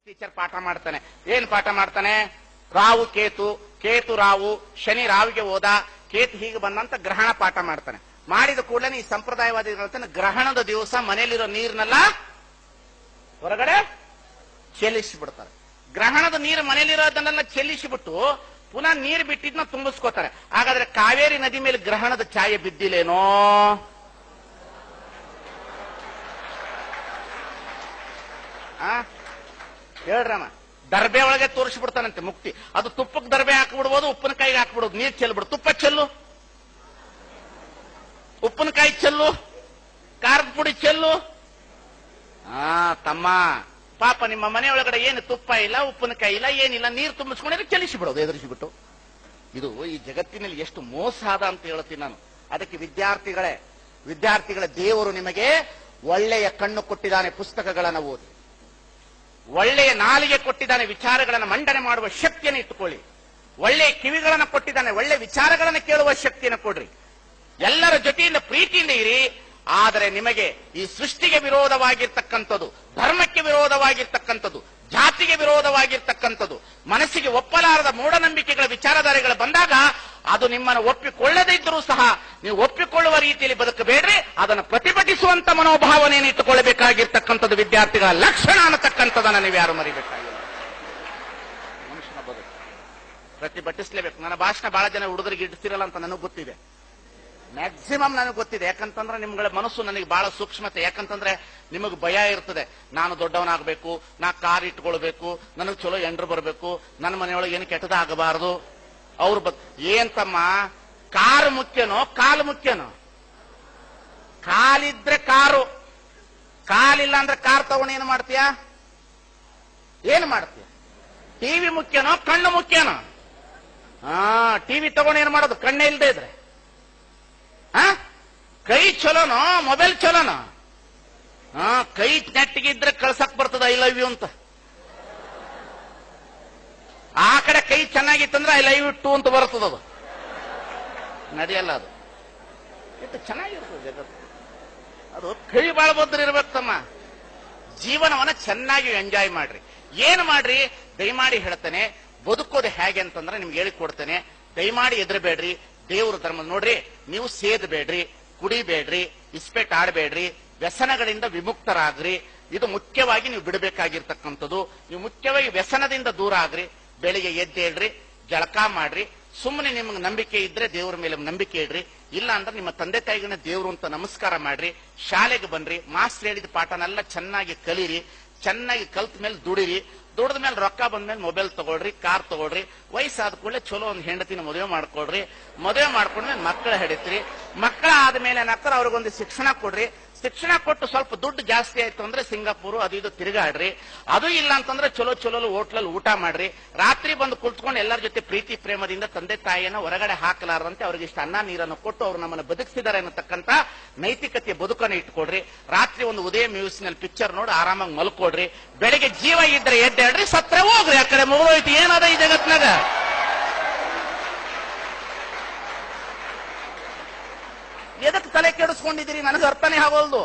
Teacher ಪಾಠ ಮಾಡ್ತಾನೆ. ಏನ್ ಪಾಠ ಮಾಡ್ತಾನೆ? ರಾವು ಕೇತು, ಕೇತು ರಾವು, ಶನಿ ರಾವಿಗೆ ಹೋದ, ಕೇತು ಹೀಗೆ ಬಂದಂತ ಗ್ರಹಣ ಪಾಠ ಮಾಡ್ತಾನೆ. ಮಾಡಿದ ಕೂಡಲೇ ಈ ಸಂಪ್ರದಾಯವಾದಿಗಳು ಹೇಳ್ತಾನೆ, ಗ್ರಹಣದ ದಿವಸ ಮನೆಯಲ್ಲಿರೋ ನೀರನ್ನೆಲ್ಲ ಹೊರಗಡೆ ಚೆಲ್ಲಿಸಿಬಿಡ್ತಾರೆ. ಗ್ರಹಣದ ನೀರು ಮನೆಯಲ್ಲಿರೋದನ್ನೆಲ್ಲ ಚೆಲ್ಲಿಸಿಬಿಟ್ಟು ಪುನಃ ನೀರು ಬಿಟ್ಟಿದ್ನ ತುಂಬಿಸ್ಕೋತಾರೆ. ಹಾಗಾದ್ರೆ ಕಾವೇರಿ ನದಿ ಮೇಲೆ ಗ್ರಹಣದ ಛಾಯೆ ಬಿದ್ದಿಲ್ಲೇನೋ? ಹೇಳ್ರಮ್ಮ. ದರ್ಬೆ ಒಳಗೆ ತೋರಿಸ್ಬಿಡ್ತಾನಂತೆ ಮುಕ್ತಿ. ಅದು ತುಪ್ಪಕ್ಕೆ ದರ್ಬೆ ಹಾಕ್ಬಿಡ್ಬೋದು, ಉಪ್ಪಿನಕಾಯಿಗೆ ಹಾಕ್ಬಿಡೋದು, ನೀರು ಚೆಲ್ಬಿಡು. ತುಪ್ಪ ಚೆಲ್ಲು, ಉಪ್ಪಿನಕಾಯಿ ಚೆಲ್ಲು, ಖಾರದ ಪುಡಿ ಚೆಲ್ಲು. ತಮ್ಮ ಪಾಪ ನಿಮ್ಮ ಮನೆ ಒಳಗಡೆ ಏನು ತುಪ್ಪ ಇಲ್ಲ, ಉಪ್ಪಿನಕಾಯಿ ಇಲ್ಲ, ಏನಿಲ್ಲ, ನೀರು ತುಂಬಿಸ್ಕೊಂಡ್ರೆ ಚೆಲ್ಲಿಸಿಬಿಡೋದು ಎದುರಿಸಿಬಿಟ್ಟು. ಇದು ಈ ಜಗತ್ತಿನಲ್ಲಿ ಎಷ್ಟು ಮೋಸ ಆದ ಅಂತ ಹೇಳ್ತೀನಿ ನಾನು. ಅದಕ್ಕೆ ವಿದ್ಯಾರ್ಥಿಗಳ ದೇವರು ನಿಮಗೆ ಒಳ್ಳೆಯ ಕಣ್ಣು ಕೊಟ್ಟಿದ್ದಾನೆ, ಪುಸ್ತಕಗಳನ್ನು ಓದಿ. ಒಳ್ಳೆಯ ನಾಲಿಗೆ ಕೊಟ್ಟಿದ್ದಾನೆ, ವಿಚಾರಗಳನ್ನು ಮಂಡನೆ ಮಾಡುವ ಶಕ್ತಿಯನ್ನು ಇಟ್ಟುಕೊಳ್ಳಿ. ಒಳ್ಳೆಯ ಕಿವಿಗಳನ್ನು ಕೊಟ್ಟಿದ್ದಾನೆ, ಒಳ್ಳೆಯ ವಿಚಾರಗಳನ್ನು ಕೇಳುವ ಶಕ್ತಿಯನ್ನು ಕೊಡ್ರಿ. ಎಲ್ಲರ ಜೊತೆಯಿಂದ ಪ್ರೀತಿಯಿಂದ ಇರಿ. ಆದರೆ ನಿಮಗೆ ಈ ಸೃಷ್ಟಿಗೆ ವಿರೋಧವಾಗಿರ್ತಕ್ಕಂಥದ್ದು, ಧರ್ಮಕ್ಕೆ ವಿರೋಧವಾಗಿರ್ತಕ್ಕಂಥದ್ದು, ಜಾತಿಗೆ ವಿರೋಧವಾಗಿರ್ತಕ್ಕಂಥದ್ದು, ಮನಸ್ಸಿಗೆ ಒಪ್ಪಲಾರದ ಮೂಢನಂಬಿಕೆಗಳ ವಿಚಾರಧಾರೆಗಳು ಬಂದಾಗ ಅದು ನಿಮ್ಮನ್ನು ಒಪ್ಪಿಕೊಳ್ಳದೇ ಇದ್ದರೂ ಸಹ ನೀವು ಒಪ್ಪಿಕೊಳ್ಳುವ ರೀತಿಯಲ್ಲಿ ಬದುಕಬೇಡ್ರಿ. ಅದನ್ನು ಪ್ರತಿಭಟಿಸುವಂತ ಮನೋಭಾವನೆಯನ್ನು ಇಟ್ಟುಕೊಳ್ಳಬೇಕಾಗಿರ್ತಕ್ಕಂಥದ್ದು ವಿದ್ಯಾರ್ಥಿಗಳ ಲಕ್ಷಣ ಅನ್ನತಕ್ಕಂಥದನ್ನು ನೀವು ಯಾರು ಮರಿಬೇಕಾಗಿಲ್ಲ. ಮನುಷ್ಯನ ಬದುಕು ಪ್ರತಿಭಟಿಸಲೇಬೇಕು. ನನ್ನ ಭಾಷಣ ಬಹಳ ಜನ ಹುಡುಗರಿಗೆ ಇಡ್ತಿರಲ್ಲ ಅಂತ ನನಗೆ ಗೊತ್ತಿದೆ. ಮ್ಯಾಕ್ಸಿಮಮ್ ನನಗೆ ಗೊತ್ತಿದೆ. ಯಾಕಂತಂದ್ರೆ ನಿಮ್ಗಳ ಮನಸ್ಸು ನನಗೆ ಬಹಳ ಸೂಕ್ಷ್ಮತೆ. ಯಾಕಂತಂದ್ರೆ ನಿಮಗೆ ಭಯ ಇರ್ತದೆ, ನಾನು ದೊಡ್ಡವನಾಗಬೇಕು, ನಾ ಕಾರ್ ಇಟ್ಕೊಳ್ಬೇಕು, ನನಗೆ ಚಲೋ ಎಂಡ್ರು ಬರಬೇಕು, ನನ್ನ ಮನೆಯೊಳಗೆ ಏನು ಕೆಟ್ಟದಾಗಬಾರದು. ಅವ್ರು ಏನ್ ತಮ್ಮ, ಕಾರು ಮುಖ್ಯನೋ ಕಾಲು ಮುಖ್ಯನೋ? ಕಾಲಿದ್ರೆ ಕಾರು, ಕಾಲಿಲ್ಲ ಅಂದ್ರೆ ಕಾರ್ ತಗೊಂಡು ಏನು ಮಾಡ್ತೀಯ? ಏನು ಮಾಡ್ತೀಯ? ಟಿವಿ ಮುಖ್ಯನೋ ಕಣ್ಣು ಮುಖ್ಯನೋ? ಟಿವಿ ತಗೊಂಡು ಏನು ಮಾಡೋದು ಕಣ್ಣೇ ಇಲ್ಲದೆ ಇದ್ರೆ? ಕೈ ಚಲೋನೋ ಮೊಬೈಲ್ ಚಲೋನೋ? ಕೈ ನೆಟ್ಟಿಗಿದ್ರೆ ಕಳ್ಸಕ್ ಬರ್ತದ ಐ ಲವ್ ಯು ಅಂತ. ಆ ಕಡೆ ಕೈ ಚೆನ್ನಾಗಿತ್ತಂದ್ರೆ ಐ ಲವ್ ಯು ಟು ಅಂತ ಬರ್ತದದು. ನಡೆಯಲ್ಲ ಅದು. ಎಷ್ಟು ಚೆನ್ನಾಗಿರ್ತದೆ ಜಗತ್ತು. ಅದು ಕೈ ಬಾಳ ಬದ್ರ ಇರ್ಬೇಕು ತಮ್ಮ. ಜೀವನವನ್ನ ಚೆನ್ನಾಗಿ ಎಂಜಾಯ್ ಮಾಡ್ರಿ. ಏನು ಮಾಡ್ರಿ? ದಯಮಾಡಿ ಹೇಳ್ತೇನೆ, ಬದುಕೋದು ಹೇಗೆ ಅಂತಂದ್ರೆ ನಿಮ್ಗೆ ಹೇಳಿಕೊಡ್ತೇನೆ. ದಯಮಾಡಿ ಎದುರಬೇಡ್ರಿ. ದೇವ್ರ ಧರ್ಮ ನೋಡ್ರಿ. ನೀವು ಸೇದಬೇಡ್ರಿ, ಕುಡಿಬೇಡ್ರಿ, ಇಸ್ಪೆಟ್ ಆಡಬೇಡ್ರಿ, ವ್ಯಸನಗಳಿಂದ ವಿಮುಕ್ತರಾಗ್ರಿ. ಇದು ಮುಖ್ಯವಾಗಿ ನೀವು ಬಿಡಬೇಕಾಗಿರ್ತಕ್ಕಂಥದ್ದು. ನೀವು ಮುಖ್ಯವಾಗಿ ವ್ಯಸನದಿಂದ ದೂರ ಆಗ್ರಿ. ಬೆಳಿಗ್ಗೆ ಎದ್ದೇಳ್ರಿ, ಜಳಕ ಮಾಡ್ರಿ. ಸುಮ್ಮನೆ ನಿಮ್ಗೆ ನಂಬಿಕೆ ಇದ್ರೆ ದೇವ್ರ ಮೇಲೆ ನಂಬಿಕೆ ಇಡ್ರಿ. ಇಲ್ಲ ಅಂದ್ರೆ ನಿಮ್ಮ ತಂದೆ ತಾಯಿಗಳನ್ನ ದೇವ್ರು ಅಂತ ನಮಸ್ಕಾರ ಮಾಡ್ರಿ. ಶಾಲೆಗೆ ಬನ್ರಿ, ಮಾಸ್ಟರ್ ಹೇಳಿದ ಪಾಠನೆಲ್ಲ ಚೆನ್ನಾಗಿ ಕಲೀರಿ. ಚೆನ್ನಾಗಿ ಕಲ್ತ ಮೇಲೆ ದುಡಿರಿ. ದುಡಿದ ಮೇಲೆ ರೊಕ್ಕ ಬಂದ್ಮೇಲೆ ಮೊಬೈಲ್ ತಗೊಳ್ರಿ, ಕಾರ್ ತಗೊಳ್ರಿ. ವಯಸ್ಸಾದ ಕೂಡಲೇ ಚಲೋ ಒಂದು ಹೆಂಡತಿನ ಮದುವೆ ಮಾಡ್ಕೊಳ್ರಿ. ಮದುವೆ ಮಾಡ್ಕೊಂಡ್ಮೇಲೆ ಮಕ್ಕಳ ಹಿಡಿತ್ರಿ. ಮಕ್ಕಳ ಆದ್ಮೇಲೆ ಏನಾಗ್ತಾರ, ಅವ್ರಿಗೊಂದು ಶಿಕ್ಷಣ ಕೊಡ್ರಿ. ಶಿಕ್ಷಣ ಕೊಟ್ಟು ಸ್ವಲ್ಪ ದುಡ್ಡು ಜಾಸ್ತಿ ಆಯ್ತು ಅಂದ್ರೆ ಸಿಂಗಾಪುರ್ ಅದು ಇದು ತಿರುಗಾಡ್ರಿ. ಅದು ಇಲ್ಲ ಅಂತಂದ್ರೆ ಚಲೋ ಹೋಟ್ಲಲ್ಲಿ ಊಟ ಮಾಡ್ರಿ. ರಾತ್ರಿ ಬಂದು ಕುಳಿತುಕೊಂಡು ಎಲ್ಲರ ಜೊತೆ ಪ್ರೀತಿ ಪ್ರೇಮದಿಂದ ತಂದೆ ತಾಯಿಯನ್ನ ಹೊರಗಡೆ ಹಾಕಲಾರದಂತೆ ಅವ್ರಿಗೆ ಇಷ್ಟ ಅನ್ನ ನೀರನ್ನು ಕೊಟ್ಟು ಅವ್ರು ನಮ್ಮನ್ನು ಬದುಕಿಸಿದ್ದಾರೆ ಅನ್ನತಕ್ಕಂಥ ನೈತಿಕತೆಯ ಬದುಕನ್ನು ಇಟ್ಕೊಡ್ರಿ. ರಾತ್ರಿ ಒಂದು ಉದಯ ಮ್ಯೂಸಿನಲ್ಲಿ ಪಿಕ್ಚರ್ ನೋಡಿ ಆರಾಮಾಗಿ ಮಲ್ಕೊಡ್ರಿ. ಬೆಳಿಗ್ಗೆ ಜೀವ ಇದ್ರೆ ಎದ್ದೇಳ್ರಿ, ಸತ್ರೆ ಹೋಗ್ರಿ. ಆ ಕಡೆ ಮುಗಿದೋಯ್ತು. ಏನದ ಈ ಜಗತ್ನಾಗ? ಎದಕ್ಕೆ ತಲೆ ಕೆಡಿಸ್ಕೊಂಡಿದ್ದೀರಿ? ನನಗೆ ಅರ್ಥನೇ ಆಗೋಲ್ದು.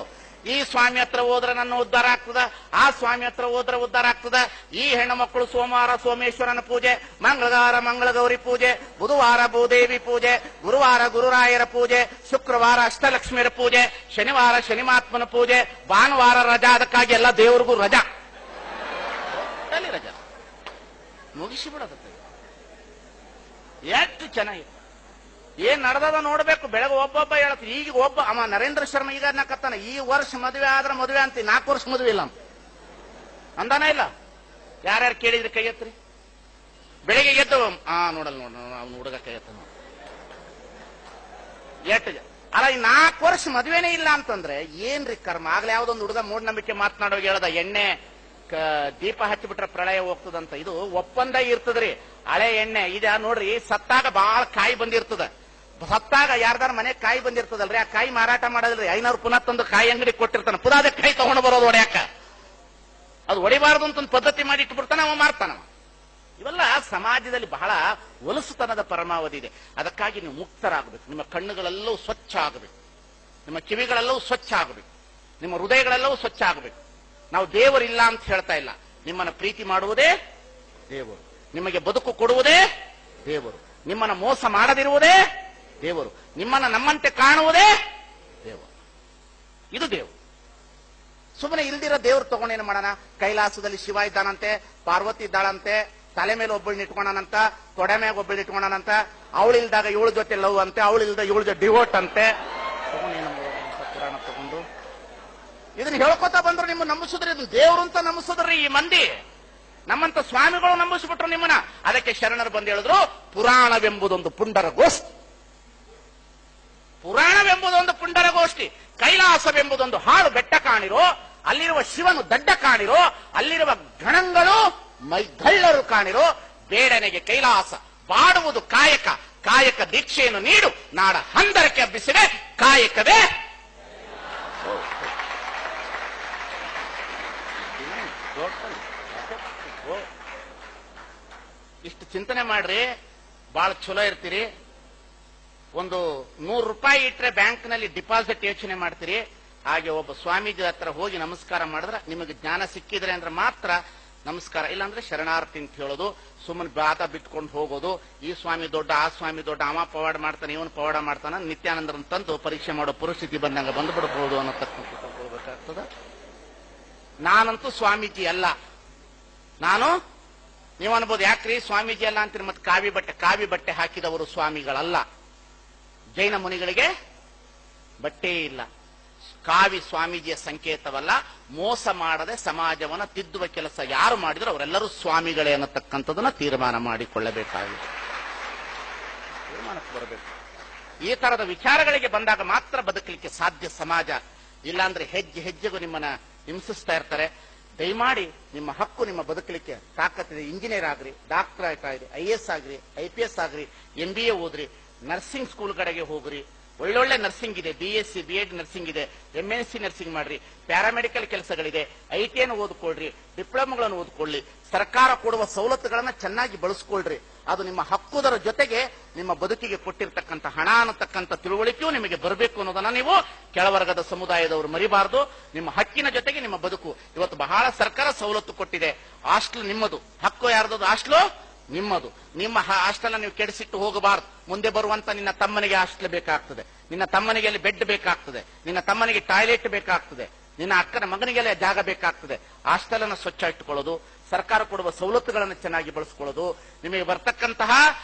ಈ ಸ್ವಾಮಿ ಹತ್ರ ಹೋದ್ರೆ ನನ್ನ ಉದ್ಧಾರ ಆಗ್ತದ, ಆ ಸ್ವಾಮಿ ಹತ್ರ ಹೋದ್ರೆ ಉದ್ಧಾರ ಆಗ್ತದ. ಈ ಹೆಣ್ಣು ಮಕ್ಕಳು ಸೋಮವಾರ ಸೋಮೇಶ್ವರನ ಪೂಜೆ, ಮಂಗಳವಾರ ಮಂಗಳಗೌರಿ ಪೂಜೆ, ಬುಧವಾರ ಭೂದೇವಿ ಪೂಜೆ, ಗುರುವಾರ ಗುರುರಾಯರ ಪೂಜೆ, ಶುಕ್ರವಾರ ಅಷ್ಟಲಕ್ಷ್ಮಿಯರ ಪೂಜೆ, ಶನಿವಾರ ಶನಿಮಾತ್ಮನ ಪೂಜೆ, ಭಾನುವಾರ ರಜಾ. ಅದಕ್ಕಾಗಿ ಎಲ್ಲ ದೇವ್ರಿಗೂ ರಜಾ, ರಜಾ ಮುಗಿಸಿ ಬಿಡೋದಕ್ಕೆ. ಎಷ್ಟು ಚೆನ್ನಾಗಿದೆ. ಏನ್ ನಡೆದದ ನೋಡ್ಬೇಕು. ಬೆಳಗ್ಗೆ ಒಬ್ಬೊಬ್ಬ ಹೇಳತ್. ಈಗ ಒಬ್ಬ ಅವ ನರೇಂದ್ರ ಶರ್ಮಾ ಈಗ ಅನ್ನಕತ್ತಾನ, ಈ ವರ್ಷ ಮದುವೆ ಆದ್ರೆ ಮದುವೆ ಅಂತೀವಿ, 4 ವರ್ಷ ಮದುವೆ ಇಲ್ಲ ಅಂದಾನ ಇಲ್ಲ. ಯಾರ್ಯಾರು ಕೇಳಿದ್ರಿ ಕೈ ಎತ್ರಿ. ಬೆಳಿಗ್ಗೆ ಎದ್ದು ನೋಡಲ್ ಅವ್ನು ಹುಡುಗ ಕೈ ಎತ್ತ. ಎಷ್ಟು ಅಲ್ಲ, ಈ 4 ವರ್ಷ ಮದುವೆನೇ ಇಲ್ಲ ಅಂತಂದ್ರೆ ಏನ್ರಿ ಕರ್ಮ? ಆಗ್ಲೇ ಯಾವ್ದೊಂದು ಹುಡುಗ ಮೂಢನಂಬಿಕೆ ಮಾತನಾಡೋಗಿ ಹೇಳ್ದ, ಎಣ್ಣೆ ದೀಪ ಹಚ್ಚಿಬಿಟ್ರೆ ಪ್ರಳಯ ಹೋಗ್ತದಂತ. ಇದು ಒಪ್ಪಂದ ಇರ್ತದ್ರಿ. ಹಳೆ ಎಣ್ಣೆ ಇದ ನೋಡ್ರಿ, ಸತ್ತಾಗ ಬಹಳ ಕಾಯಿ ಬಂದಿರ್ತದ. ಸತ್ತಾಗ ಯಾರ್ದಾರ ಮನೆ ಕಾಯಿ ಬಂದಿರ್ತದಲ್ರಿ, ಆ ಕಾಯಿ ಮಾರಾಟ ಮಾಡೋದಿಲ್ರಿ. 500 ಪುನಃ ತಂದು ಕಾಯಿ ಅಂಗಡಿ ಕೊಟ್ಟಿರ್ತಾನ. ಪುನಃ ಅದೇ ಕಾಯಿ ತಗೊಂಡು ಬರೋದು ಹೊಡ್ಯಾಕ. ಅದು ಹೊಡಿಬಾರ್ದು ಅಂತ ಒಂದು ಪದ್ಧತಿ ಮಾಡಿ ಇಟ್ಬಿಡ್ತಾನ, ಅವ ಮಾರ್ತಾನ. ಇವೆಲ್ಲ ಸಮಾಜದಲ್ಲಿ ಬಹಳ ಹೊಲಸುತನದ ಪರಮಾವಧಿ ಇದೆ. ಅದಕ್ಕಾಗಿ ನೀವು ಮುಕ್ತರಾಗಬೇಕು. ನಿಮ್ಮ ಕಣ್ಣುಗಳೆಲ್ಲವೂ ಸ್ವಚ್ಛ ಆಗಬೇಕು, ನಿಮ್ಮ ಕಿವಿಗಳೆಲ್ಲವೂ ಸ್ವಚ್ಛ ಆಗಬೇಕು, ನಿಮ್ಮ ಹೃದಯಗಳೆಲ್ಲವೂ ಸ್ವಚ್ಛ ಆಗಬೇಕು. ನಾವು ದೇವರಿಲ್ಲ ಅಂತ ಹೇಳ್ತಾ ಇಲ್ಲ. ನಿಮ್ಮನ್ನು ಪ್ರೀತಿ ಮಾಡುವುದೇ ದೇವರು, ನಿಮಗೆ ಬದುಕು ಕೊಡುವುದೇ ದೇವರು, ನಿಮ್ಮನ್ನು ಮೋಸ ಮಾಡದಿರುವುದೇ ದೇವರು, ನಿಮ್ಮನ್ನು ನಮ್ಮಂತೆ ಕಾಣುವುದೇ ದೇವರು. ಇದು ದೇವರು. ಸುಮ್ಮನೆ ಇಲ್ದಿರೋ ದೇವ್ರು ತಗೊಂಡೇನು ಮಾಡೋಣ? ಕೈಲಾಸದಲ್ಲಿ ಶಿವ ಇದ್ದಾನಂತೆ, ಪಾರ್ವತಿ ಇದ್ದಾಳಂತೆ, ತಲೆ ಮೇಲೆ ಒಬ್ಬಳನ್ನ ಇಟ್ಕೊಂಡಾನಂತ, ತೊಡೆ ಮ್ಯಾಗ ಒಬ್ಬಳನ್ನ ಇಟ್ಕೊಂಡಾನಂತ, ಅವಳಿಲ್ದಾಗ ಇವಳ ಜೊತೆ ಲವ್ ಅಂತೆ, ಅವಳಿಲ್ದ ಇವಳ ಜೊತೆ ಡಿವೋಟ್ ಅಂತೆ. ಪುರಾಣ ತಗೊಂಡು ಇದನ್ನ ಹೇಳ್ಕೊತಾ ಬಂದ್ರು ನಿಮ್ಮ ನಂಬಿಸಿದ್ರಿ, ಇದು ದೇವ್ರು ಅಂತ ನಂಬಿಸಿದ್ರಿ ಈ ಮಂದಿ. ನಮ್ಮಂತ ಸ್ವಾಮಿಗಳು ನಂಬಿಸ್ಬಿಟ್ರು ನಿಮ್ಮನ್ನ. ಅದಕ್ಕೆ ಶರಣರು ಬಂದು ಹೇಳಿದ್ರು, ಪುರಾಣವೆಂಬುದೊಂದು ಪುಂಡರ ಗೋಷ್ಠಿ, ಪುರಾಣವೆಂಬುದೊಂದು ಪುಂಡರ ಗೋಷ್ಠಿ, ಕೈಲಾಸವೆಂಬುದೊಂದು ಹಾಳು ಬೆಟ್ಟ ಕಾಣಿರೋ, ಅಲ್ಲಿರುವ ಶಿವನು ದಡ್ಡ ಕಾಣಿರೋ, ಅಲ್ಲಿರುವ ಗಣಗಳು ಮೈಗಳ್ಳರು ಕಾಣಿರೋ, ಬೇಡನೆಗೆ ಕೈಲಾಸ ಬಾಡುವುದು ಕಾಯಕ, ಕಾಯಕ ದೀಕ್ಷೆಯನ್ನು ನೀಡು, ನಾಡ ಹಂದರಕ್ಕೆ ಹಬ್ಬಿಸಿದೆ ಕಾಯಕವೇ. ಇಷ್ಟು ಚಿಂತನೆ ಮಾಡ್ರಿ, ಬಹಳ ಚಲೋ ಇರ್ತೀರಿ. ಒಂದು 100 ರೂಪಾಯಿ ಇಟ್ರೆ ಬ್ಯಾಂಕ್ನಲ್ಲಿ ಡಿಪಾಸಿಟ್ ಯೋಚನೆ ಮಾಡ್ತೀರಿ. ಹಾಗೆ ಒಬ್ಬ ಸ್ವಾಮೀಜಿ ಹತ್ರ ಹೋಗಿ ನಮಸ್ಕಾರ ಮಾಡಿದ್ರೆ ನಿಮಗೆ ಜ್ಞಾನ ಸಿಕ್ಕಿದ್ರೆ ಅಂದ್ರೆ ಮಾತ್ರ ನಮಸ್ಕಾರ, ಇಲ್ಲಾಂದ್ರೆ ಶರಣಾರ್ಥಿ ಅಂತ ಹೇಳೋದು, ಸುಮ್ಮನೆ ಬಾತ ಬಿಟ್ಕೊಂಡು ಹೋಗೋದು. ಈ ಸ್ವಾಮಿ ದೊಡ್ಡ, ಆ ಸ್ವಾಮಿ ದೊಡ್ಡ, ಅವ ಪವಾಡ ಮಾಡ್ತಾನೆ, ಇವನು ಪವಾಡ ಮಾಡ್ತಾನೆ, ನಿತ್ಯಾನಂದರನ್ನು ತಂದು ಪರೀಕ್ಷೆ ಮಾಡೋ ಪರಿಸ್ಥಿತಿ ಬಂದಂಗ ಬಂದ್ಬಿಡ್ಬಹುದು ಅನ್ನೋತಕ್ಕಂಥ ತಿಳ್ಕೊಳ್ಬೇಕಾಗ್ತದ. ನಾನಂತೂ ಸ್ವಾಮೀಜಿ ಅಲ್ಲ. ನಾನು, ನೀವು ಅನ್ಬೋದು ಯಾಕ್ರಿ ಸ್ವಾಮೀಜಿ ಅಲ್ಲ ಅಂತೀರಿ, ಮತ್ತೆ ಕಾವಿ ಬಟ್ಟೆ ಹಾಕಿದವರು ಸ್ವಾಮಿಗಳಲ್ಲ. ಜೈನ ಮುನಿಗಳಿಗೆ ಬಟ್ಟೆ ಇಲ್ಲ. ಕಾವಿ ಸ್ವಾಮೀಜಿಯ ಸಂಕೇತವಲ್ಲ. ಮೋಸ ಮಾಡದೆ ಸಮಾಜವನ್ನು ತಿದ್ದುವ ಕೆಲಸ ಯಾರು ಮಾಡಿದ್ರು ಅವರೆಲ್ಲರೂ ಸ್ವಾಮಿಗಳೇ ಅನ್ನತಕ್ಕಂಥದನ್ನ ತೀರ್ಮಾನ ಮಾಡಿಕೊಳ್ಳಬೇಕಾಗಿದೆ. ತೀರ್ಮಾನಕ್ಕೆ ಬರಬೇಕು. ಈ ತರದ ವಿಚಾರಗಳಿಗೆ ಬಂದಾಗ ಮಾತ್ರ ಬದುಕಲಿಕ್ಕೆ ಸಾಧ್ಯ ಸಮಾಜ. ಇಲ್ಲಾಂದ್ರೆ ಹೆಜ್ಜೆ ಹೆಜ್ಜೆಗೂ ನಿಮ್ಮನ್ನ ಹಿಂಸಿಸ್ತಾ ಇರ್ತಾರೆ. ದಯಮಾಡಿ ನಿಮ್ಮ ಹಕ್ಕು, ನಿಮ್ಮ ಬದುಕಲಿಕ್ಕೆ ತಾಕತ್ತಿದೆ. ಇಂಜಿನಿಯರ್ ಆಗ್ರಿ, ಡಾಕ್ಟರ್ ಆಗ್ರಿ, IAS ಆಗ್ರಿ, IPS ಆಗ್ರಿ, MBA ಓದ್ರಿ, ನರ್ಸಿಂಗ್ ಸ್ಕೂಲ್ ಕಡೆಗೆ ಹೋಗ್ರಿ. ಒಳ್ಳೊಳ್ಳೆ ನರ್ಸಿಂಗ್ ಇದೆ, BSc BEd ನರ್ಸಿಂಗ್ ಇದೆ, MNC ನರ್ಸಿಂಗ್ ಮಾಡ್ರಿ, ಪ್ಯಾರಾಮೆಡಿಕಲ್ ಕೆಲಸಗಳಿದೆ, ITN ಓದ್ಕೊಳ್ರಿ, ಡಿಪ್ಲೊಮಾಗಳನ್ನು ಓದ್ಕೊಳ್ಳಿ. ಸರ್ಕಾರ ಕೊಡುವ ಸವಲತ್ತುಗಳನ್ನ ಚೆನ್ನಾಗಿ ಬಳಸ್ಕೊಳ್ರಿ. ಅದು ನಿಮ್ಮ ಹಕ್ಕುದರ ಜೊತೆಗೆ ನಿಮ್ಮ ಬದುಕಿಗೆ ಕೊಟ್ಟಿರ್ತಕ್ಕಂಥ ಹಣ ಅನ್ನತಕ್ಕಂಥ ತಿಳುವಳಿಕೆಯೂ ನಿಮಗೆ ಬರಬೇಕು ಅನ್ನೋದನ್ನ ನೀವು ಕೆಳವರ್ಗದ ಸಮುದಾಯದವರು ಮರಿಬಾರದು. ನಿಮ್ಮ ಹಕ್ಕಿನ ಜೊತೆಗೆ ನಿಮ್ಮ ಬದುಕು. ಇವತ್ತು ಬಹಳ ಸರ್ಕಾರ ಸವಲತ್ತು ಕೊಟ್ಟಿದೆ. ಹಾಸ್ಟೆಲ್ ನಿಮ್ಮದು, ಹಕ್ಕು ಯಾರ್ದು? ಹಾಸ್ಟೆಲ್ ನಿಮ್ಮದು. ನಿಮ್ಮ ಹಾಸ್ಟೆಲ್ ನೀವು ಕೆಡಿಸಿಟ್ಟು ಹೋಗಬಾರದು. ಮುಂದೆ ಬರುವಂತ ನಿನ್ನ ತಮ್ಮನಿಗೆ ಹಾಸ್ಟೆಲ್ ಬೇಕಾಗ್ತದೆ, ನಿನ್ನ ತಮ್ಮನಿಗೆ ಅಲ್ಲಿ ಬೆಡ್ ಬೇಕಾಗ್ತದೆ, ನಿನ್ನ ತಮ್ಮನಿಗೆ ಟಾಯ್ಲೆಟ್ ಬೇಕಾಗ್ತದೆ, ನಿನ್ನ ಅಕ್ಕನ ಮಗನಿಗೆಲ್ಲ ಜಾಗ ಬೇಕಾಗ್ತದೆ. ಹಾಸ್ಟೆಲ್ ಅನ್ನು ಸ್ವಚ್ಛ ಇಟ್ಟುಕೊಳ್ಳೋದು, ಸರ್ಕಾರ ಕೊಡುವ ಸವಲತ್ತುಗಳನ್ನು ಚೆನ್ನಾಗಿ ಬಳಸ್ಕೊಳ್ಳೋದು, ನಿಮಗೆ ಬರ್ತಕ್ಕಂತಹ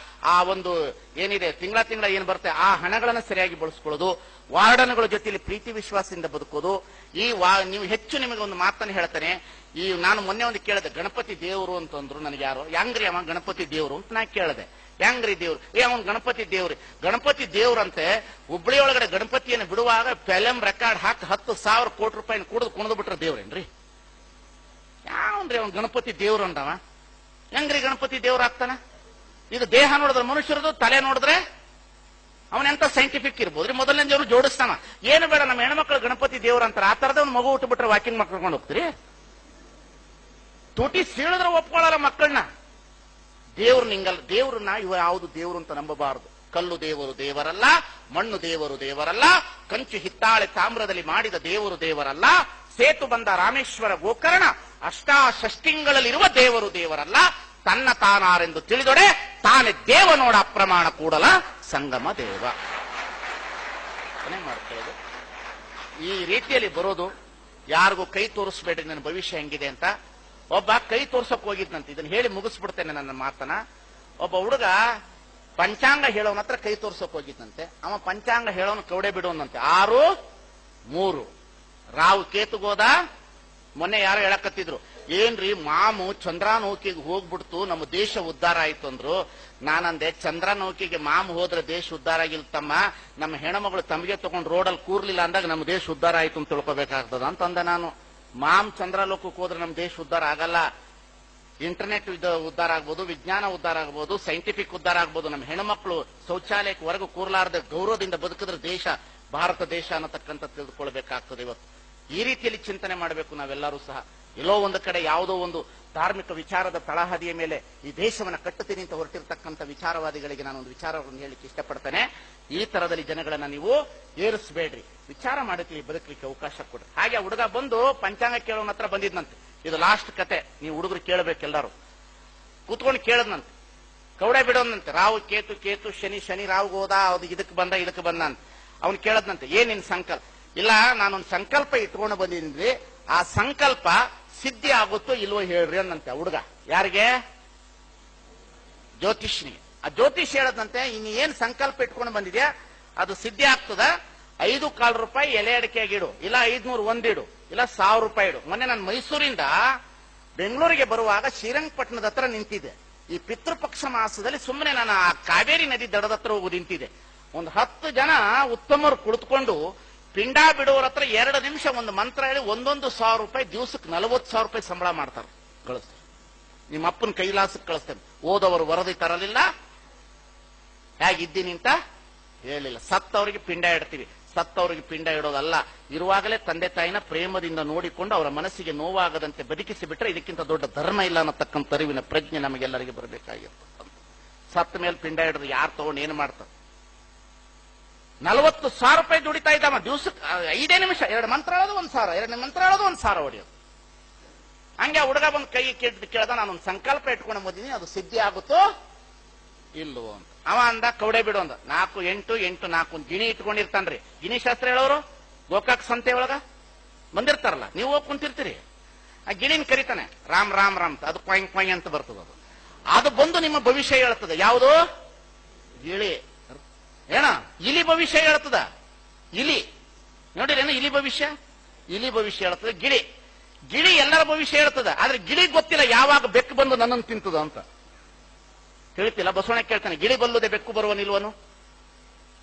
ಆ ಒಂದು ಏನಿದೆ ತಿಂಗಳ ಏನು ಬರುತ್ತೆ ಆ ಹಣಗಳನ್ನು ಸರಿಯಾಗಿ ಬಳಸ್ಕೊಳ್ಳೋದು, ವಾರ್ಡನ್ಗಳ ಜೊತೆಯಲ್ಲಿ ಪ್ರೀತಿ ವಿಶ್ವಾಸದಿಂದ ಬದುಕೋದು. ನೀವು ಹೆಚ್ಚು ನಿಮಗೆ ಒಂದು ಮಾತನ್ನು ಹೇಳ್ತಾನೆ. ನಾನು ಮೊನ್ನೆ ಒಂದು ಕೇಳಿದೆ, ಗಣಪತಿ ದೇವರು ಅಂತಂದ್ರು ನನಗೆ ಯಾರು, ಹೆಂಗ್ರಿ ಅವ ಗಣಪತಿ ದೇವರು ಅಂತ ನಾ ಕೇಳಿದೆ. ಹೆಂಗ್ರಿ ದೇವ್ರು? ಅವನ್ ಗಣಪತಿ ದೇವ್ರಿ. ಗಣಪತಿ ದೇವ್ರಂತೆ ಹುಬ್ಬಳ್ಳಿ ಒಳಗಡೆ ಗಣಪತಿಯನ್ನು ಬಿಡುವಾಗ ಫಿಲಂ ರೆಕಾರ್ಡ್ ಹಾಕಿ 10,000 ಕೋಟಿ ರೂಪಾಯಿನ ಕುಣಿದು ಬಿಟ್ರೆ ದೇವ್ರೇನ್ರಿ? ಯಾವನ್ರಿ ಅವನ್ ಗಣಪತಿ ದೇವ್ರು ಅಂದವ? ಹೆಂಗ್ರಿ ಗಣಪತಿ ದೇವ್ರ ಆಗ್ತಾನ? ಇದು ದೇಹ ನೋಡಿದ್ರೆ ಮನುಷ್ಯರದು, ತಲೆ ನೋಡಿದ್ರೆ ಅವನೆಂತ ಸೈಂಟಿಫಿಕ್ ಇರ್ಬೋದ್ರಿ. ಮೊದಲನೇ ದೇವ್ರು ಜೋಡಿಸ್ತಾನ. ಏನು ಬೇಡ, ನಮ್ಮ ಹೆಣ್ಮಕ್ಳು ಗಣಪತಿ ದೇವ್ರ ಅಂತಾರ. ಆ ತರದ ಒಂದು ಮಗು ಹುಟ್ಟುಬಿಟ್ರೆ ವಾಕಿಂಗ್ ಮಕ್ಳು ಕರ್ಕೊಂಡು ಹೋಗ್ತೀರಿ? ತುಟಿ ಸೀಳಿದ್ರೆ ಒಪ್ಕೊಳ್ಳಲ್ಲ ಮಕ್ಕಳನ್ನ. ದೇವ್ರು ನಿಂಗಲ್ಲ. ದೇವ್ರನ್ನ ಇವ ಯಾವುದು ದೇವ್ರು ಅಂತ ನಂಬಬಾರದು. ಕಲ್ಲು ದೇವರು ದೇವರಲ್ಲ, ಮಣ್ಣು ದೇವರು ದೇವರಲ್ಲ, ಕಂಚು ಹಿತ್ತಾಳೆ ತಾಮ್ರದಲ್ಲಿ ಮಾಡಿದ ದೇವರು ದೇವರಲ್ಲ, ಸೇತು ಬಂದ ರಾಮೇಶ್ವರ ಗೋಕರ್ಣ ಅಷ್ಟಾಷಷ್ಟಿಂಗಳಲ್ಲಿರುವ ದೇವರು ದೇವರಲ್ಲ, ತನ್ನ ತಾನಾರೆಂದು ತಿಳಿದೊಡೆ ತಾನೇ ದೇವ ನೋಡ ಅಪ್ರಮಾಣ ಕೂಡಲ ಸಂಗಮ ದೇವ. ಮಾಡ್ಕೊಳ್ಳೋದು ಈ ರೀತಿಯಲ್ಲಿ ಬರೋದು. ಯಾರಿಗೂ ಕೈ ತೋರಿಸ್ಬೇಡ್ರಿ ನನ್ನ ಭವಿಷ್ಯ ಹೆಂಗಿದೆ ಅಂತ. ಒಬ್ಬ ಕೈ ತೋರ್ಸಕ್ ಹೋಗಿದ್ನಂತೆ. ಇದನ್ನ ಹೇಳಿ ಮುಗಿಸ್ಬಿಡ್ತೇನೆ ನನ್ನ ಮಾತನ್ನ. ಒಬ್ಬ ಹುಡುಗ ಪಂಚಾಂಗ ಹೇಳೋನ ಹತ್ರ ಕೈ ತೋರ್ಸಕ್ ಹೋಗಿದ್ನಂತೆ. ಅವ ಪಂಚಾಂಗ ಹೇಳೋನು ಕೌಡೆ ಬಿಡೋನಂತೆ. 6-3 ರಾವು ಕೇತುಗೋದ. ಮೊನ್ನೆ ಯಾರೋ ಹೇಳಕತ್ತಿದ್ರು, ಏನ್ರಿ ಮಾಮು ಚಂದ್ರ ನೌಕೆಗೆ ಹೋಗ್ಬಿಡ್ತು, ನಮ್ಮ ದೇಶ ಉದ್ಧಾರ ಆಯ್ತು ಅಂದ್ರು. ನಾನಂದೆ, ಚಂದ್ರ ನೌಕೆಗೆ ಮಾಮು ಹೋದ್ರೆ ದೇಶ ಉದ್ಧಾರ ಆಗಿಲ್ತಮ್ಮ, ನಮ್ಮ ಹೆಣ್ಮಗಳು ತಮಗೆ ತಗೊಂಡು ರೋಡಲ್ಲಿ ಕೂರ್ಲಿಲ್ಲ ಅಂದಾಗ ನಮ್ಮ ದೇಶ ಉದ್ಧಾರ ಆಯ್ತು ಅಂತ ತಿಳ್ಕೊಬೇಕಾಗ್ತದ ಅಂತಂದೆ ನಾನು. ಮಾಮ್ ಚಂದ್ರ ಲೋಕಕ್ಕೆ ಹೋದ್ರೆ ನಮ್ಮ ದೇಶ ಉದ್ಧಾರ ಆಗಲ್ಲ. ಇಂಟರ್ನೆಟ್ ಉದ್ಧಾರ ಆಗ್ಬೋದು, ವಿಜ್ಞಾನ ಉದ್ಧಾರ ಆಗ್ಬೋದು, ಸೈಂಟಿಫಿಕ್ ಉದ್ಧಾರ ಆಗ್ಬೋದು. ನಮ್ಮ ಹೆಣ್ಮಕ್ಳು ಶೌಚಾಲಯಕ್ಕೆ ಹೊರಗೆ ಕೂರ್ಲಾರ್ದೆ ಗೌರವದಿಂದ ಬದುಕಿದ್ರೆ ದೇಶ ಭಾರತ ದೇಶ ಅನ್ನತಕ್ಕಂಥ ತಿಳಿದುಕೊಳ್ಬೇಕಾಗ್ತದೆ. ಇವತ್ತು ಈ ರೀತಿಯಲ್ಲಿ ಚಿಂತನೆ ಮಾಡಬೇಕು ನಾವೆಲ್ಲರೂ ಸಹ. ಎಲ್ಲೋ ಒಂದು ಕಡೆ ಯಾವುದೋ ಒಂದು ಧಾರ್ಮಿಕ ವಿಚಾರದ ತಳಹದಿಯ ಮೇಲೆ ಈ ದೇಶವನ್ನು ಕಟ್ಟುತ್ತೀನಿ ಅಂತ ಹೊರಟಿರ್ತಕ್ಕಂಥ ವಿಚಾರವಾದಿಗಳಿಗೆ ನಾನೊಂದು ವಿಚಾರವನ್ನು ಹೇಳಲಿಕ್ಕೆ ಇಷ್ಟಪಡ್ತೇನೆ. ಈ ತರದಲ್ಲಿ ಜನಗಳನ್ನ ನೀವು ಏರಿಸಬೇಡ್ರಿ, ವಿಚಾರ ಮಾಡಕ್ಕೆ ಬದುಕಲಿಕ್ಕೆ ಅವಕಾಶ ಕೊಡ್ರಿ. ಹಾಗೆ ಹುಡುಗ ಬಂದು ಪಂಚಾಂಗ ಕೇಳೋನ ಹತ್ರ ಬಂದಿದ್ನಂತೆ. ಇದು ಲಾಸ್ಟ್ ಕತೆ, ನೀವು ಹುಡುಗರು ಕೇಳಬೇಕೆಲ್ಲರೂ. ಕೂತ್ಕೊಂಡು ಕೇಳದ್ನಂತೆ, ಕೌಡೆ ಬಿಡೋನಂತೆ. ರಾವು ಕೇತು, ಕೇತು ಶನಿ, ಶನಿ ರಾವ್ಗೆ ಹೋದ, ಅದು ಇದಕ್ಕೆ ಬಂದ ಅಂತ. ಅವ್ನು ಕೇಳದ್ನಂತೆ, ಏನ್ ನಿನ್ ಸಂಕಲ್ಪ? ಇಲ್ಲ, ನಾನೊಂದು ಸಂಕಲ್ಪ ಇಟ್ಕೊಂಡು ಬಂದಿದ್ರಿ, ಆ ಸಂಕಲ್ಪ ಸಿದ್ಧಿ ಆಗುತ್ತೋ ಇಲ್ವೋ ಹೇಳ್ರಿ ಅನ್ನಂತೆ ಹುಡುಗ. ಯಾರಿಗೆ? ಜ್ಯೋತಿಷ್ನಿಗೆ. ಆ ಜ್ಯೋತಿಷ್ ಹೇಳದಂತೆ, ಇನ್ನು ಏನ್ ಸಂಕಲ್ಪ ಇಟ್ಕೊಂಡು ಬಂದಿದ್ಯಾ ಅದು ಸಿದ್ಧಿ ಆಗ್ತದ. 5 ರೂಪಾಯಿ ಎಲೆ ಅಡಿಕೆಗೆ ಇಡು, ಇಲ್ಲ 500 ಒಂದಿಡು, ಇಲ್ಲ 1000 ರೂಪಾಯಿ ಇಡು. ಮೊನ್ನೆ ನಾನು ಮೈಸೂರಿಂದ ಬೆಂಗಳೂರಿಗೆ ಬರುವಾಗ ಶ್ರೀರಂಗಪಟ್ಟಣದ ಹತ್ರ ನಿಂತಿದ್ದೆ. ಈ ಪಿತೃಪಕ್ಷ ಮಾಸದಲ್ಲಿ ಸುಮ್ಮನೆ ನಾನು ಆ ಕಾವೇರಿ ನದಿ ದಡದ ಹತ್ರ ಹೋಗಿ ನಿಂತಿದ್ದೆ. ಒಂದು 10 ಜನ ಉತ್ತಮರು ಕುಳಿತುಕೊಂಡು ಪಿಂಡ ಬಿಡುವರ ಹತ್ರ 2 ನಿಮಿಷ ಒಂದು ಮಂತ್ರ ಹೇಳಿ 1,1,000 ರೂಪಾಯಿ ದಿವಸಕ್ಕೆ 40,000 ರೂಪಾಯಿ ಸಂಬಳ ಮಾಡ್ತಾರೆ, ಕಳಿಸ್ತಾರೆ. ನಿಮ್ಮ ಅಪ್ಪನ ಕೈಲಾಸಕ್ಕೆ ಕಳಿಸ್ತೇನೆ. ಓದವರು ವರದಿ ತರಲಿಲ್ಲ, ಹೇಗಿದ್ದೀನಿ ಅಂತ ಹೇಳಿಲ್ಲ. ಸತ್ತವರಿಗೆ ಪಿಂಡ ಇಡ್ತೀವಿ, ಸತ್ತವರಿಗೆ ಪಿಂಡ ಇಡೋದಲ್ಲ. ಇರುವಾಗಲೇ ತಂದೆ ತಾಯಿನ ಪ್ರೇಮದಿಂದ ನೋಡಿಕೊಂಡು ಅವರ ಮನಸ್ಸಿಗೆ ನೋವಾಗದಂತೆ ಬದುಕಿಸಿ ಬಿಟ್ರೆ ಇದಕ್ಕಿಂತ ದೊಡ್ಡ ಧರ್ಮ ಇಲ್ಲ ಅನ್ನತಕ್ಕಂಥ ಅರಿವಿನ ಪ್ರಜ್ಞೆ ನಮಗೆಲ್ಲರಿಗೆ ಬರಬೇಕಾಗಿರ್ತದೆ. ಸತ್ತ ಮೇಲೆ ಪಿಂಡ ಹಿಡಿದು ಯಾರು ತಗೊಂಡು ಏನು ಮಾಡ್ತಾರೆ? 40,000 ರೂಪಾಯಿ ದುಡಿತಾ ಇದ್ದಾಮ ದಿವಸಕ್ಕೆ. 5 ನಿಮಿಷ 2 ಮಂತ್ರ ಹೇಳೋದು 1,000, 2 ಮಂತ್ರ ಹೇಳೋದು 1,000 ಹೊಡೆಯೋದು. ಹಂಗೆ ಹುಡುಗ ಬಂದು ಕೈ ಕೇಳ್ದ, ನಾನೊಂದು ಸಂಕಲ್ಪ ಇಟ್ಕೊಂಡು ಬಂದಿದ್ದೀನಿ, ಅದು ಸಿದ್ಧಿ ಆಗುತ್ತೋ ಇಲ್ಲವೋ ಅಂತ. ಅವ ಅಂದ, ಕೌಡೆ ಬಿಡು ಅಂದ. 4, 8, 8, 4 ಒಂದು ಗಿಣಿ ಇಟ್ಕೊಂಡಿರ್ತಾನ್ರಿ. ಗಿಣಿ ಶಾಸ್ತ್ರ ಹೇಳೋರು ಗೋಕಾಕ್ ಸಂತೆ ಒಳಗ ಬಂದಿರ್ತಾರಲ್ಲ, ನೀವು ಹೋಗಿ ಕುಂತಿರ್ತೀರಿ. ಆ ಗಿಣಿನ ಕರಿತಾನೆ, ರಾಮ್ ರಾಮ್ ರಾಮ್ ಅಂತ. ಅದು ಕ್ವಾಯಿಂಗ್ ಕ್ವಾಯಿಂಗ್ ಅಂತ ಬರ್ತದ. ಅದು ಬಂದು ನಿಮ್ಮ ಭವಿಷ್ಯ ಹೇಳ್ತದೆ. ಯಾವುದು? ಗಿಳಿ. ಏನ ಇಲಿ ಭವಿಷ್ಯ ಹೇಳ್ತದ. ಇಲಿ ನೋಡಿರೇನು? ಇಲಿ ಭವಿಷ್ಯ, ಇಲಿ ಭವಿಷ್ಯ ಹೇಳ್ತದೆ. ಗಿಳಿ ಎಲ್ಲರ ಭವಿಷ್ಯ ಹೇಳ್ತದ. ಆದ್ರೆ ಗಿಳಿ ಗೊತ್ತಿಲ್ಲ ಯಾವಾಗ ಬೆಕ್ಕು ಬಂದು ನನ್ನನ್ನು ತಿಂತದ ಅಂತ. ತಿಳಿತಿಲ್ಲ. ಬಸವಣ್ಣ ಕೇಳ್ತಾನೆ, ಗಿಳಿ ಬಲ್ಲುದೆ ಬೆಕ್ಕು ಬರುವ ನಿಲ್ವನು?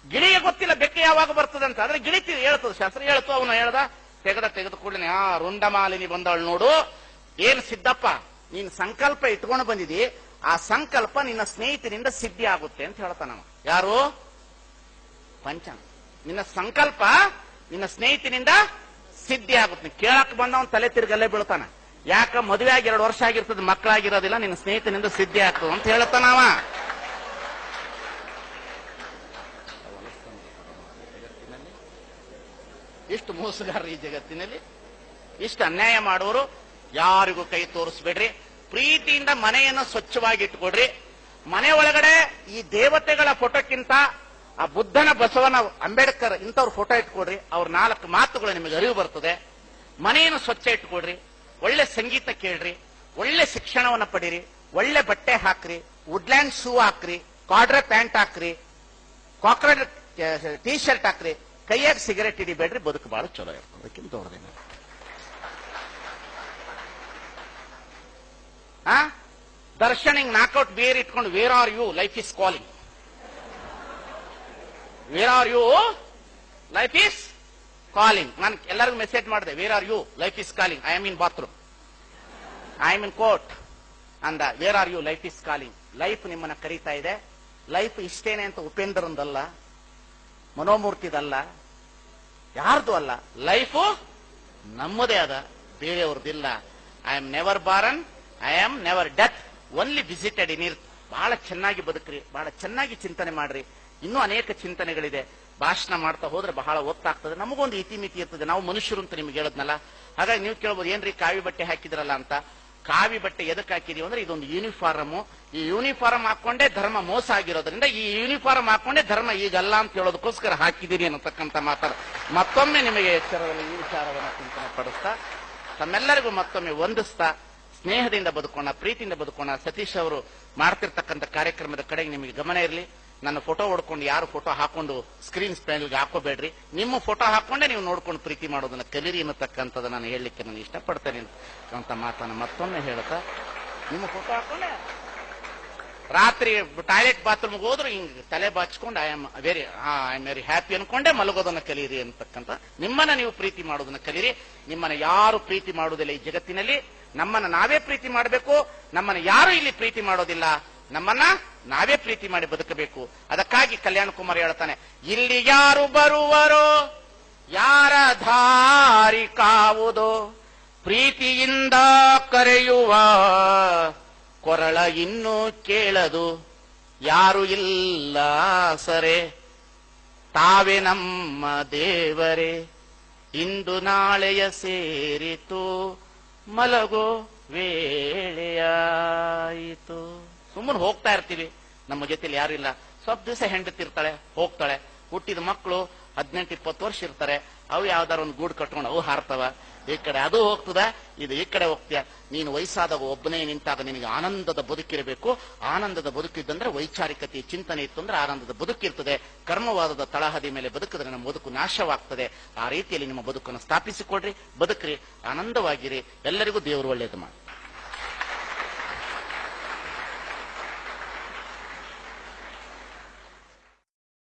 ಗಿಳಿಗೆ ಗೊತ್ತಿಲ್ಲ ಬೆಕ್ಕು ಯಾವಾಗ ಬರ್ತದೆ ಅಂತ. ಆದ್ರೆ ಗಿಳಿ ಹೇಳ್ತದ, ಶಾಸ್ತ್ರ ಹೇಳ್ತು. ಅವನು ಹೇಳ್ದ, ತೆಗೆದ ಕೂಡಲೇ, ರುಂಡಮಾಲಿನಿ ಬಂದವಳು ನೋಡು. ಏನ್ ಸಿದ್ದಪ್ಪ, ನೀನ್ ಸಂಕಲ್ಪ ಇಟ್ಕೊಂಡು ಬಂದಿದಿ, ಆ ಸಂಕಲ್ಪ ನಿನ್ನ ಸ್ನೇಹಿತರಿಂದ ಸಿದ್ಧಿ ಆಗುತ್ತೆ ಅಂತ ಹೇಳ್ತಾನ. ಯಾರು? ಪಂಚಾಂಗ. ನಿನ್ನ ಸಂಕಲ್ಪ ನಿನ್ನ ಸ್ನೇಹಿತನಿಂದ ಸಿದ್ಧಿ ಆಗುತ್ತೆ. ಕೇಳಕ್ ಬಂದವನ್ ತಲೆ ತಿರುಗಲ್ಲೇ ಬೀಳ್ತಾನ. ಯಾಕ? ಮದುವೆ ಆಗಿ 2 ವರ್ಷ ಆಗಿರ್ತದೆ, ಮಕ್ಕಳಾಗಿರೋದಿಲ್ಲ, ನಿನ್ನ ಸ್ನೇಹಿತನಿಂದ ಸಿದ್ಧಿ ಆಗ್ತದೆ ಅಂತ ಹೇಳ್ತಾನವ. ಇಷ್ಟು ಮೋಸಗಾರರು ಈ ಜಗತ್ತಿನಲ್ಲಿ, ಇಷ್ಟು ಅನ್ಯಾಯ ಮಾಡುವರು. ಯಾರಿಗೂ ಕೈ ತೋರಿಸ್ಬೇಡ್ರಿ. ಪ್ರೀತಿಯಿಂದ ಮನೆಯನ್ನು ಸ್ವಚ್ಛವಾಗಿ ಇಟ್ಕೊಡ್ರಿ. ಮನೆ ಒಳಗಡೆ ಈ ದೇವತೆಗಳ ಫೋಟೋಕ್ಕಿಂತ ಆ ಬುದ್ಧನ, ಬಸವನ, ಅಂಬೇಡ್ಕರ್ ಇಂಥವ್ರ ಫೋಟೋ ಇಟ್ಕೊಡ್ರಿ. ಅವ್ರ 4 ಮಾತುಗಳು ನಿಮಗೆ ಅರಿವು ಬರ್ತದೆ. ಮನೆಯನ್ನು ಸ್ವಚ್ಛ ಇಟ್ಕೊಡ್ರಿ. ಒಳ್ಳೆ ಸಂಗೀತ ಕೇಳ್ರಿ, ಒಳ್ಳೆ ಶಿಕ್ಷಣವನ್ನು ಪಡೀರಿ, ಒಳ್ಳೆ ಬಟ್ಟೆ ಹಾಕ್ರಿ, ವುಡ್ಲ್ಯಾಂಡ್ ಶೂ ಹಾಕ್ರಿ, ಕಾರ್ಡ್ರೆ ಪ್ಯಾಂಟ್ ಹಾಕ್ರಿ, ಕಾಕ್ರೆಡ್ ಟೀ ಶರ್ಟ್ ಹಾಕ್ರಿ, ಕೈಯಾಗ ಸಿಗರೇಟ್ ಹಿಡಿಬೇಡ್ರಿ. ಬದುಕು ಬಹಳ ಚಲೋ ಇರ್ತದೆ. ಅದಕ್ಕಿಂತ ದೊಡ್ಡದೇನು? ದರ್ಶನ್ ಹಿಂಗ್ ನಾಕ್ಔಟ್ ಬೇರ್ ಇಟ್ಕೊಂಡು, where are you, life is calling. Where are you, life is calling. ನಾನು ಎಲ್ಲರಿಗೂ ಮೆಸೇಜ್ ಮಾಡಿದೆ, where are you, life is calling. I am in bathroom, I am in court ಅಂದ. Where are you, life is calling. Life ನಿಮ್ಮನ್ನ ಕರೀತಾ ಇದೆ. Life ಇಷ್ಟೇನೆ ಅಂತ ಉಪೇಂದ್ರಂದಲ್ಲ, ಮನೋಮೂರ್ತಿದಲ್ಲ, ಯಾರ್ದು ಅಲ್ಲ. ಲೈಫು ನಮ್ಮದೇ ಅದ, ಬೇರೆಯವ್ರದಿಲ್ಲ. I am never born, I am never death, only visited in earth. ಬಹಳ ಚೆನ್ನಾಗಿ ಬದುಕ್ರಿ, ಬಹಳ ಚೆನ್ನಾಗಿ ಚಿಂತನೆ ಮಾಡ್ರಿ. ಇನ್ನೂ ಅನೇಕ ಚಿಂತನೆಗಳಿದೆ. ಭಾಷಣ ಮಾಡ್ತಾ ಹೋದ್ರೆ ಬಹಳ ಒತ್ತಾಗ್ತದೆ. ನಮಗೊಂದು ಇತಿಮಿತಿ ಇರ್ತದೆ. ನಾವು ಮನುಷ್ಯರು ಅಂತ ನಿಮ್ಗೆ ಹೇಳದ್ನಲ್ಲ. ಹಾಗಾಗಿ ನೀವು ಕೇಳ್ಬೋದು, ಏನ್ರಿ ಕಾವಿ ಬಟ್ಟೆ ಹಾಕಿದ್ರಲ್ಲ ಅಂತ. ಕಾವಿ ಬಟ್ಟೆ ಎದಕ್ಕೆ ಹಾಕಿದೀವಿ ಅಂದ್ರೆ ಇದೊಂದು ಯೂನಿಫಾರ್ಮ್. ಈ ಯೂನಿಫಾರ್ಮ್ ಹಾಕೊಂಡೇ ಧರ್ಮ ಮೋಸ ಆಗಿರೋದ್ರಿಂದ ಈ ಯೂನಿಫಾರ್ಮ್ ಹಾಕೊಂಡೇ ಧರ್ಮ ಈಗಲ್ಲ ಅಂತ ಹೇಳೋದಕ್ಕೋಸ್ಕರ ಹಾಕಿದ್ದೀರಿ ಅನ್ನತಕ್ಕಂಥ ಮಾತಾಡ. ಮತ್ತೊಮ್ಮೆ ನಿಮಗೆ ಎಚ್ಚರದಲ್ಲಿ ಈ ವಿಚಾರವನ್ನು ಚಿಂತನೆ ಪಡಿಸ್ತಾ, ತಮ್ಮೆಲ್ಲರಿಗೂ ಮತ್ತೊಮ್ಮೆ ವಂದಿಸ್ತಾ, ಸ್ನೇಹದಿಂದ ಬದುಕೋಣ, ಪ್ರೀತಿಯಿಂದ ಬದುಕೋಣ. ಸತೀಶ್ ಅವರು ಮಾಡ್ತಿರ್ತಕ್ಕಂಥ ಕಾರ್ಯಕ್ರಮದ ಕಡೆಗೆ ನಿಮಗೆ ಗಮನ ಇರಲಿ. ನನ್ನ ಫೋಟೋ ಹೊಡ್ಕೊಂಡು ಯಾರು ಫೋಟೋ ಹಾಕೊಂಡು ಸ್ಕ್ರೀನ್ ಸ್ಪ್ಯಾನಲ್ಗೆ ಹಾಕೋಬೇಡ್ರಿ. ನಿಮ್ಮ ಫೋಟೋ ಹಾಕೊಂಡೇ ನೀವು ನೋಡ್ಕೊಂಡು ಪ್ರೀತಿ ಮಾಡೋದನ್ನ ಕಲೀರಿ ಅನ್ನತಕ್ಕಂಥದ್ದು ನಾನು ಹೇಳಲಿಕ್ಕೆ ನಾನು ಇಷ್ಟಪಡ್ತೇನೆ ಅಂತ ಮಾತನ್ನು ಮತ್ತೊಮ್ಮೆ ಹೇಳ್ತಾ, ನಿಮ್ಮ ಫೋಟೋ ಹಾಕೊಂಡೆ ರಾತ್ರಿ ಟಾಯ್ಲೆಟ್ ಬಾತ್ರೂಮ್ಗೆ ಹೋದ್ರು ಹಿಂಗ್ ತಲೆ ಬಾಚ್ಕೊಂಡು ಐ ಆಮ್ ವೆರಿ ಹ್ಯಾಪಿ ಅನ್ಕೊಂಡೆ ಮಲಗೋದನ್ನ ಕಲೀರಿ ಅಂತಕ್ಕಂಥ. ನಿಮ್ಮನ್ನ ನೀವು ಪ್ರೀತಿ ಮಾಡೋದನ್ನ ಕಲೀರಿ. ನಿಮ್ಮನ್ನ ಯಾರು ಪ್ರೀತಿ ಮಾಡುವುದಿಲ್ಲ ಈ ಜಗತ್ತಿನಲ್ಲಿ. ನಮ್ಮನ್ನ ನಾವೇ ಪ್ರೀತಿ ಮಾಡಬೇಕು. ನಮ್ಮನ್ನ ಯಾರು ಇಲ್ಲಿ ಪ್ರೀತಿ ಮಾಡೋದಿಲ್ಲ. ನಮ್ಮನ್ನ ನಾವೇ ಪ್ರೀತಿ ಮಾಡಿ ಬದುಕಬೇಕು. ಅದಕ್ಕಾಗಿ ಕಲ್ಯಾಣ ಕುಮಾರ್ ಹೇಳ್ತಾನೆ, ಇಲ್ಲಿ ಯಾರು ಬರುವರೋ, ಯಾರ ದಾರಿ ಕಾವುದೋ, ಪ್ರೀತಿಯಿಂದ ಕರೆಯುವ ಕೊರಳ ಇನ್ನೂ ಕೇಳದು, ಯಾರು ಇಲ್ಲ ಸರೆ, ತಾವೇ ನಮ್ಮ ದೇವರೇ, ಇಂದು ನಾಳೆಯ ಸೇರಿತು, ಮಲಗೋ ವೇಳೆಯಾಯಿತು. ಸುಮ್ಮನೆ ಹೋಗ್ತಾ ಇರ್ತೀವಿ, ನಮ್ಮ ಜೊತೆಲಿ ಯಾರು ಇಲ್ಲ. ಸ್ವಲ್ಪ ದಿವಸ ಹೆಂಡತಿರ್ತಾಳೆ, ಹೋಗ್ತಾಳೆ. ಹುಟ್ಟಿದ ಮಕ್ಕಳು 18-20 ವರ್ಷ ಇರ್ತಾರೆ. ಅವು ಯಾವ್ದಾರ ಒಂದು ಗೂಡು ಕಟ್ಕೊಂಡು ಅವು ಹಾರ್ತವ. ಈ ಕಡೆ ಅದು ಹೋಗ್ತದ, ಇದು ಈ ಕಡೆ ಹೋಗ್ತೀಯ. ನೀನು ವಯಸ್ಸಾದಾಗ ಒಬ್ಬನೇ ನಿಂತಾಗ ನಿನಗೆ ಆನಂದದ ಬದುಕಿರಬೇಕು. ಆನಂದದ ಬದುಕಿದ್ದಂದ್ರೆ ವೈಚಾರಿಕತೆ ಚಿಂತನೆ ಇತ್ತು ಅಂದ್ರೆ ಆನಂದದ ಬದುಕಿರ್ತದೆ. ಕರ್ಮವಾದದ ತಳಹದಿ ಮೇಲೆ ಬದುಕಿದ್ರೆ ನಮ್ಮ ಬದುಕು ನಾಶವಾಗ್ತದೆ. ಆ ರೀತಿಯಲ್ಲಿ ನಿಮ್ಮ ಬದುಕನ್ನು ಸ್ಥಾಪಿಸಿಕೊಡ್ರಿ, ಬದುಕ್ರಿ, ಆನಂದವಾಗಿರಿ. ಎಲ್ಲರಿಗೂ ದೇವರು ಒಳ್ಳೇದು ಮಾಡಿ.